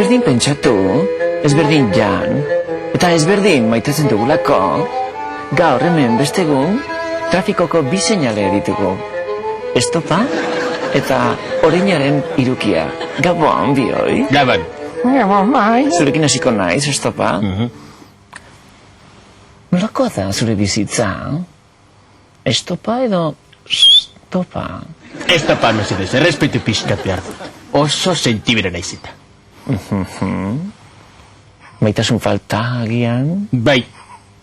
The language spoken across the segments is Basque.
ezberdin pentsatu, ezberdin jan, eta ezberdin maitatzen dugulako, gaur hemen bestegun, trafikoko bi seinale ditugu. Estopa eta orainaren irukia. Gabon, bioi? Gabon. Gabon, bai. Zurekin hasiko naiz, estopa? Nolakoa da zure bizitza? Estopa edo stopa? Estopa mesedez, errespetu pixkat behar dut. Oso sentibera naizeta. Maitasun falta agian? Bai,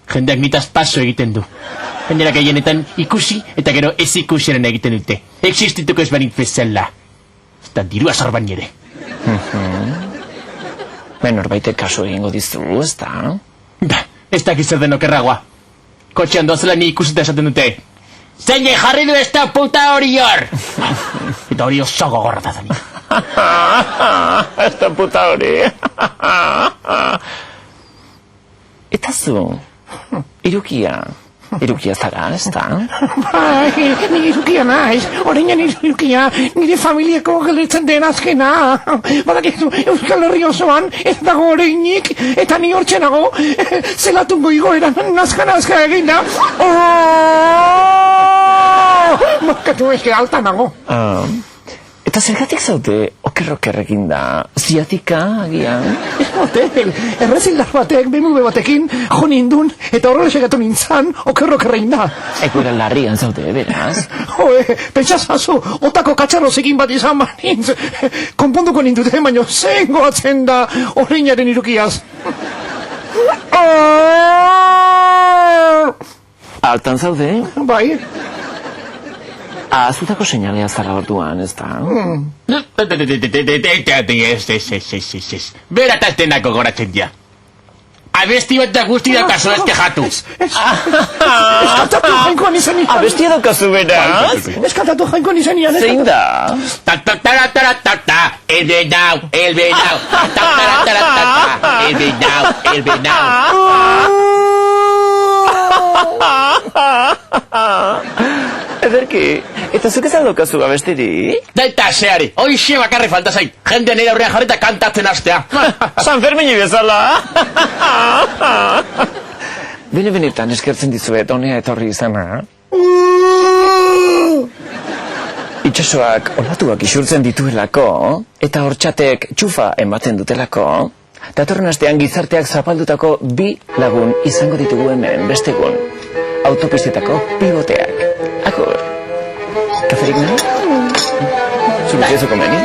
jendeak nitaz paso egiten du. Jendeak gehienetan ikusi eta gero ez ikusiaren egiten dute. Existituko ez banit bezala. Eta dirua sorban ere. Norbaitek kaso egingo dizu, ez da? Ba, ez dakiz zer den okerragoa. Kotxean doazela ni ikusita esaten dute. Zeine jarri du ez da puta hori hor! Eta hori oso gogorra da zani. Ez da puta hori. Eta zu, irukia zara, ez da? Bai, ni irukia naiz. Orainen irukia, nire familiako gelditzen den azkena. Badakizu, Euskal Herri osoan, ez dago orainik, eta ni hortxe nago, zelatungo igoeran, nazka egin da. Markatu eske alta nago. Eta zergatik zaude okerrekin da, ziatika agian? Ez motel, errezildar batek, BMW batekin, jo nindun, eta horrela segatu nintzan, okerrein da. Egoera larrian zaude, beraz? Joe, pentsazazu, otako katxarrozekin bat izan banintz, konponduko nindute, baino zengoatzen da orainaren irukiaz. Altan zaude? Bai. Azutako seinalea zara orduan, ez da? Ez. Berataz denako goratzen dia. Abesti bat da guzti da kaso ez kejatu. Eskatatu jainkoan izanian. Abesti edokazu beraz? Eskatatu jainkoan izanian. Zein da? El benau. El benau. Ederki, eta zuk ez aldokazu abestirik? Daita zeari, hoixe bakarri falta zait. Jende nire aurrean jarri eta kantatzen hastea. San Fermini bezala! Benetan eskertzen dizuet honea etorri izana. Itxasoak olatuak isurtzen dituelako, eta hortxatek txufa ematen dutelako, datorren astean gizarteak zapaldutako bi lagun izango ditugu hemen bestegun. Autopistetako pivoteak. Agur. Kaferik nahi? Zure jesu komeni?